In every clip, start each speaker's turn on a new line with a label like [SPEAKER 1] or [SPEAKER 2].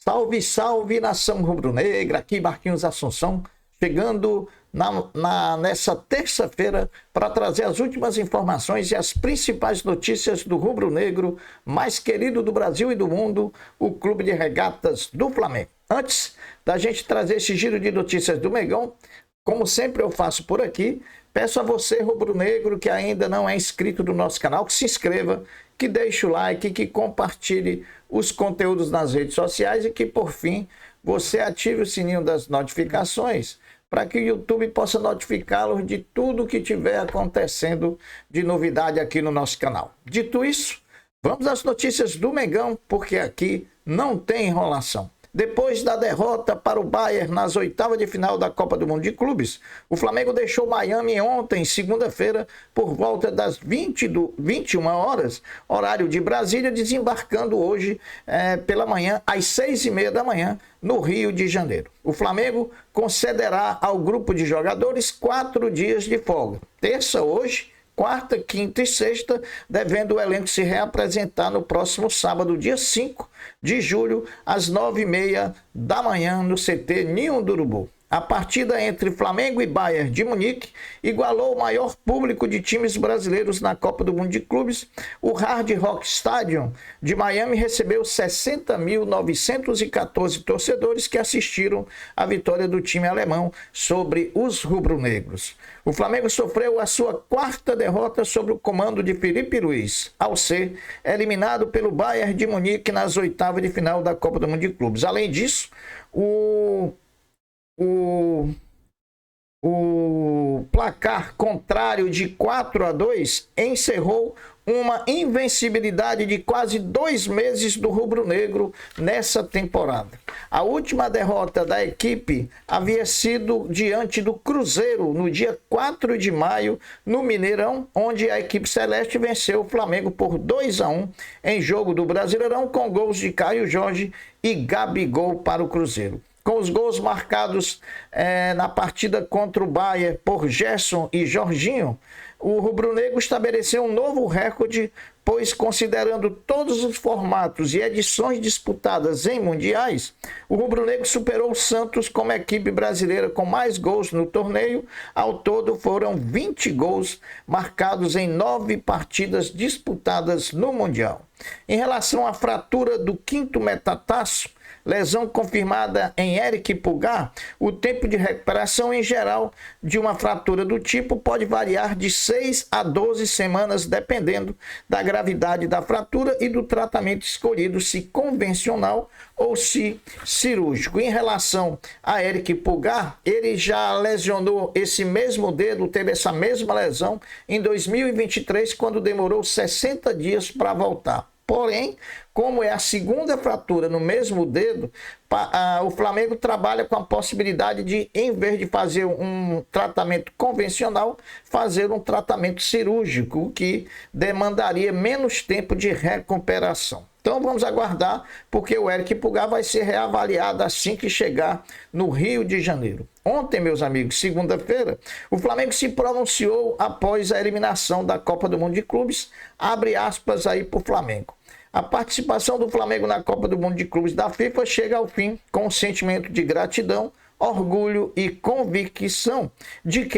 [SPEAKER 1] Salve, salve, nação rubro-negra, aqui Marquinhos Assunção, chegando nessa terça-feira para trazer as últimas informações e as principais notícias do rubro-negro mais querido do Brasil e do mundo, o Clube de Regatas do Flamengo. Antes da gente trazer esse giro de notícias do Mengão, como sempre eu faço por aqui, peço a você, rubro-negro, que ainda não é inscrito no nosso canal, que se inscreva, que deixe o like, que compartilhe os conteúdos nas redes sociais e que, por fim, você ative o sininho das notificações para que o YouTube possa notificá-los de tudo que estiver acontecendo de novidade aqui no nosso canal. Dito isso, vamos às notícias do Mengão, porque aqui não tem enrolação. Depois da derrota para o Bayern nas oitavas de final da Copa do Mundo de Clubes, o Flamengo deixou Miami ontem, segunda-feira, por volta das 21 horas, horário de Brasília, desembarcando hoje pela manhã, às 6h30 da manhã, no Rio de Janeiro. O Flamengo concederá ao grupo de jogadores 4 dias de folga. Terça hoje, quarta, quinta e sexta, devendo o elenco se reapresentar no próximo sábado, dia 5 de julho, às 9h30 da manhã, no CT Ninho do Urubu. A partida entre Flamengo e Bayern de Munique igualou o maior público de times brasileiros na Copa do Mundo de Clubes. O Hard Rock Stadium de Miami recebeu 60.914 torcedores que assistiram à vitória do time alemão sobre os rubro-negros. O Flamengo sofreu a sua quarta derrota sob o comando de Filipe Luís, ao ser eliminado pelo Bayern de Munique nas oitavas de final da Copa do Mundo de Clubes. Além disso, o placar contrário de 4-2 encerrou uma invencibilidade de quase 2 meses do rubro-negro nessa temporada. A última derrota da equipe havia sido diante do Cruzeiro no dia 4 de maio no Mineirão, onde a equipe celeste venceu o Flamengo por 2-1 em jogo do Brasileirão com gols de Caio Jorge e Gabigol para o Cruzeiro. Com os gols marcados na partida contra o Bayern por Gerson e Jorginho, o rubro-negro estabeleceu um novo recorde, pois considerando todos os formatos e edições disputadas em mundiais, o rubro-negro superou o Santos como equipe brasileira com mais gols no torneio. Ao todo foram 20 gols marcados em 9 partidas disputadas no Mundial. Em relação à fratura do quinto metatarso, lesão confirmada em Eric Pulgar, o tempo de recuperação em geral de uma fratura do tipo pode variar de 6 a 12 semanas, dependendo da gravidade da fratura e do tratamento escolhido, se convencional ou se cirúrgico. Em relação a Eric Pulgar, ele já lesionou esse mesmo dedo, teve essa mesma lesão em 2023, quando demorou 60 dias para voltar. Porém, como é a segunda fratura no mesmo dedo, o Flamengo trabalha com a possibilidade de, em vez de fazer um tratamento convencional, fazer um tratamento cirúrgico, o que demandaria menos tempo de recuperação. Então vamos aguardar, porque o Eric Pulgar vai ser reavaliado assim que chegar no Rio de Janeiro. Ontem, meus amigos, segunda-feira, o Flamengo se pronunciou após a eliminação da Copa do Mundo de Clubes, abre aspas aí para o Flamengo. A participação do Flamengo na Copa do Mundo de Clubes da FIFA chega ao fim com um sentimento de gratidão, orgulho e convicção de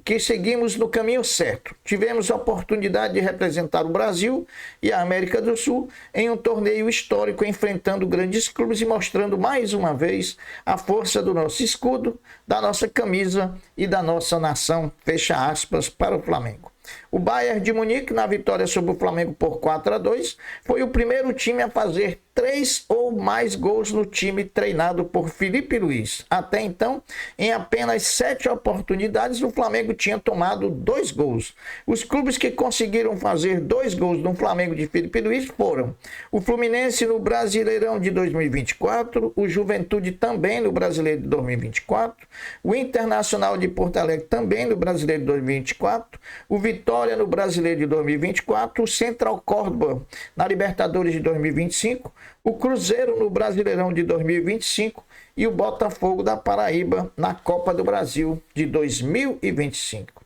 [SPEAKER 1] que seguimos no caminho certo. Tivemos a oportunidade de representar o Brasil e a América do Sul em um torneio histórico, enfrentando grandes clubes e mostrando mais uma vez a força do nosso escudo, da nossa camisa e da nossa nação. Fecha aspas para o Flamengo. O Bayern de Munique, na vitória sobre o Flamengo por 4-2, foi o primeiro time a fazer 3 ou mais gols no time treinado por Filipe Luís. Até então, em apenas 7 oportunidades, o Flamengo tinha tomado 2 gols. Os clubes que conseguiram fazer 2 gols no Flamengo de Filipe Luís foram o Fluminense no Brasileirão de 2024, o Juventude também no Brasileiro de 2024, o Internacional de Porto Alegre também no Brasileiro de 2024, o Vitória no Brasileiro de 2024, o Central Córdoba na Libertadores de 2025, o Cruzeiro no Brasileirão de 2025 e o Botafogo da Paraíba na Copa do Brasil de 2025.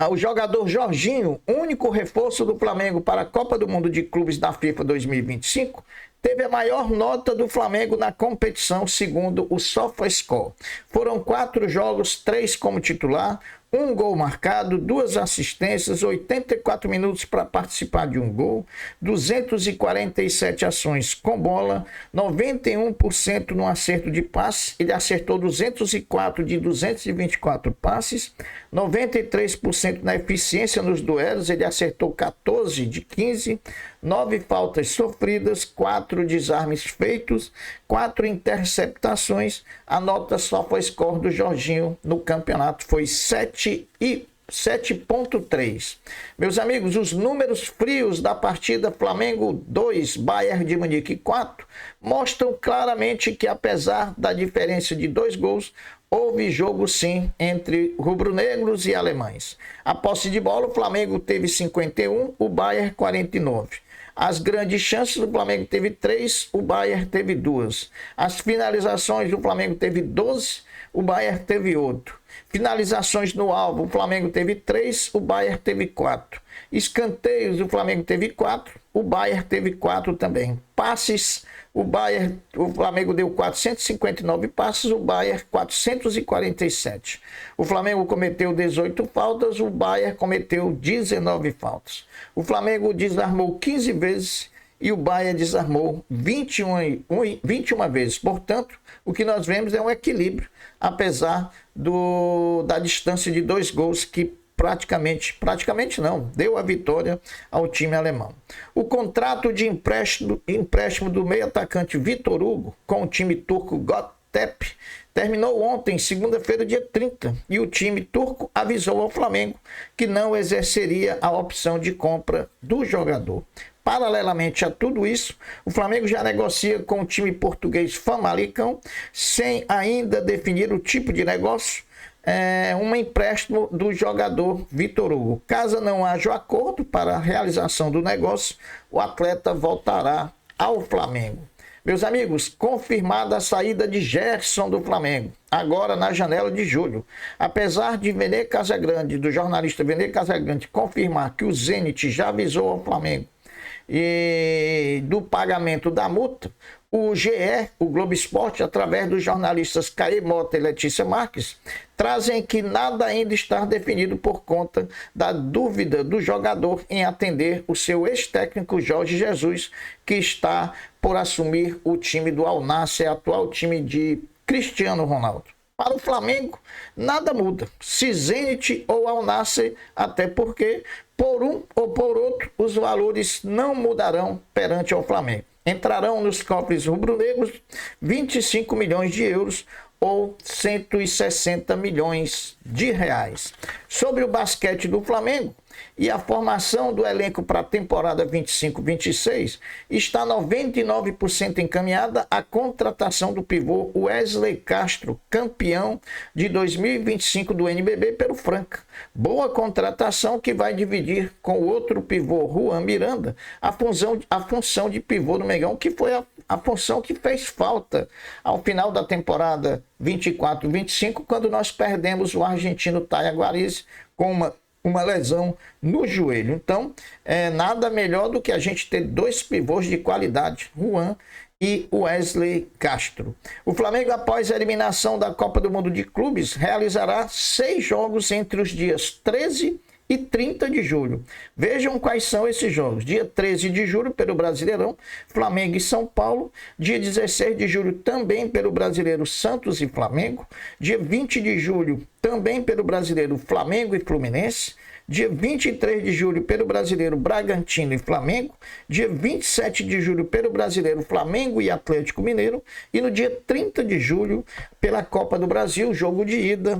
[SPEAKER 1] O jogador Jorginho, único reforço do Flamengo para a Copa do Mundo de Clubes da FIFA 2025, teve a maior nota do Flamengo na competição, segundo o SofaScore. Foram 4 jogos, 3 como titular, 1 gol marcado, 2 assistências, 84 minutos para participar de um gol, 247 ações com bola, 91% no acerto de passe. Ele acertou 204 de 224 passes, 93% na eficiência nos duelos. Ele acertou 14 de 15, 9 faltas sofridas, 4 desarmes feitos, 4 interceptações. A nota SofaScore do Jorginho no campeonato foi 7,3. Meus amigos, os números frios da partida Flamengo 2, Bayern de Munique 4 mostram claramente que, apesar da diferença de 2 gols, houve jogo sim entre rubro-negros e alemães. A posse de bola, o Flamengo teve 51, o Bayern 49. As grandes chances, o Flamengo teve 3, o Bayern teve 2. As finalizações, o Flamengo teve 12, o Bayern teve 8. Finalizações no alvo, o Flamengo teve 3, o Bayern teve 4. Escanteios, o Flamengo teve 4, o Bayern teve 4 também. Passes, o Flamengo deu 459 passes, o Bayern 447. O Flamengo cometeu 18 faltas, o Bayern cometeu 19 faltas. O Flamengo desarmou 15 vezes e o Bayern desarmou 21 vezes. Portanto, o que nós vemos é um equilíbrio, apesar da distância de 2 gols que praticamente não, deu a vitória ao time alemão. O contrato de empréstimo do meio-atacante Vitor Hugo com o time turco Göteborg terminou ontem, segunda-feira, dia 30, e o time turco avisou ao Flamengo que não exerceria a opção de compra do jogador. Paralelamente a tudo isso, o Flamengo já negocia com o time português Famalicão, sem ainda definir o tipo de negócio, um empréstimo do jogador Vitor Hugo. Caso não haja acordo para a realização do negócio, o atleta voltará ao Flamengo. Meus amigos, confirmada a saída de Gerson do Flamengo, agora na janela de julho. Apesar de do jornalista Vene Casagrande confirmar que o Zenit já avisou ao Flamengo e do pagamento da multa, o GE, o Globo Esporte, através dos jornalistas Caê Mota e Letícia Marques, trazem que nada ainda está definido por conta da dúvida do jogador em atender o seu ex-técnico Jorge Jesus, que está por assumir o time do Al Nassr, atual time de Cristiano Ronaldo. Para o Flamengo, nada muda, se Zenit ou Al Nassr, até porque, por um ou por outro, os valores não mudarão perante o Flamengo. Entrarão nos cofres rubro-negros 25 milhões de euros ou 160 milhões de reais. Sobre o basquete do Flamengo e a formação do elenco para a temporada 25-26, está 99% encaminhada a contratação do pivô Wesley Castro, campeão de 2025 do NBB pelo Franca. Boa contratação que vai dividir com o outro pivô, Juan Miranda, a função de pivô do Mengão, que foi a função que fez falta ao final da temporada 24-25, quando nós perdemos o argentino Thay Guarizi com uma lesão no joelho. Então, nada melhor do que a gente ter 2 pivôs de qualidade, Juan e Wesley Castro. O Flamengo, após a eliminação da Copa do Mundo de Clubes, realizará 6 jogos entre os dias 13 e 30 de julho. Vejam quais são esses jogos. Dia 13 de julho, pelo Brasileirão, Flamengo e São Paulo. Dia 16 de julho, também pelo Brasileiro, Santos e Flamengo. Dia 20 de julho, também pelo Brasileiro, Flamengo e Fluminense. Dia 23 de julho, pelo Brasileiro, Bragantino e Flamengo. Dia 27 de julho, pelo Brasileiro, Flamengo e Atlético Mineiro. E no dia 30 de julho, pela Copa do Brasil, jogo de ida,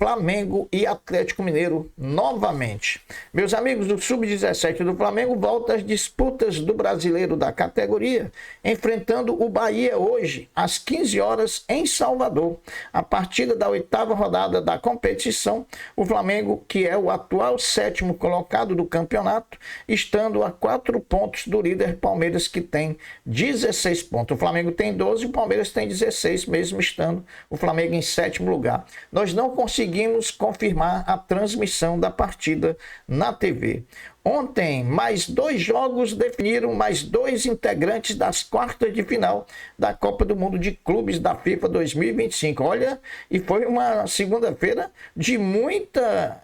[SPEAKER 1] Flamengo e Atlético Mineiro novamente. Meus amigos, do Sub-17 do Flamengo volta às disputas do Brasileiro da categoria, enfrentando o Bahia hoje, às 15 horas, em Salvador. A partida da 8ª rodada da competição, o Flamengo, que é o atual 7º colocado do campeonato, estando a 4 pontos do líder Palmeiras, que tem 16 pontos. O Flamengo tem 12, o Palmeiras tem 16, mesmo estando o Flamengo em 7º lugar. Nós não conseguimos conseguimos confirmar a transmissão da partida na TV. Ontem, mais 2 jogos definiram mais 2 integrantes das quartas de final da Copa do Mundo de Clubes da FIFA 2025. Olha, e foi uma segunda-feira de muita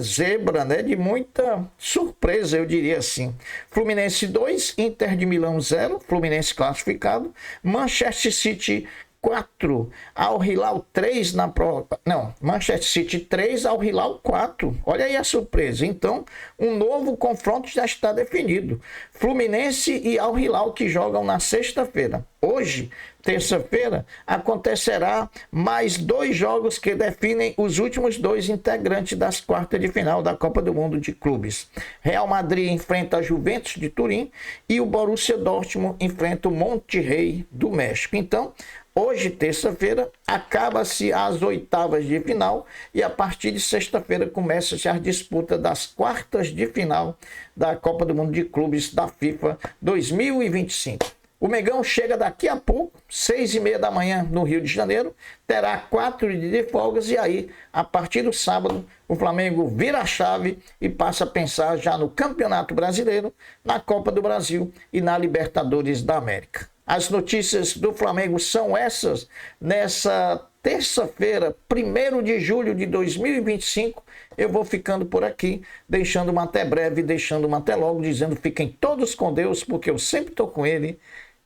[SPEAKER 1] zebra, né? De muita surpresa, eu diria assim. Fluminense 2, Inter de Milão 0, Fluminense classificado. Manchester City 4, Al Hilal 3 na prova. Não, Manchester City 3, Al Hilal 4. Olha aí a surpresa. Então, um novo confronto já está definido. Fluminense e Al Hilal que jogam na sexta-feira. Hoje, terça-feira, acontecerá mais 2 jogos que definem os últimos 2 integrantes das quartas de final da Copa do Mundo de Clubes. Real Madrid enfrenta a Juventus de Turim e o Borussia Dortmund enfrenta o Monterrey do México. Então, hoje, terça-feira, acaba-se as oitavas de final e a partir de sexta-feira começa-se a disputa das quartas de final da Copa do Mundo de Clubes da FIFA 2025. O Mengão chega daqui a pouco, 6h30 da manhã no Rio de Janeiro, terá 4 dias de folgas e aí, a partir do sábado, o Flamengo vira a chave e passa a pensar já no Campeonato Brasileiro, na Copa do Brasil e na Libertadores da América. As notícias do Flamengo são essas nessa terça-feira, 1º de julho de 2025. Eu vou ficando por aqui, deixando uma até breve, deixando uma até logo, dizendo fiquem todos com Deus, porque eu sempre estou com Ele.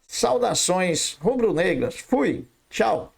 [SPEAKER 1] Saudações rubro-negras. Fui. Tchau.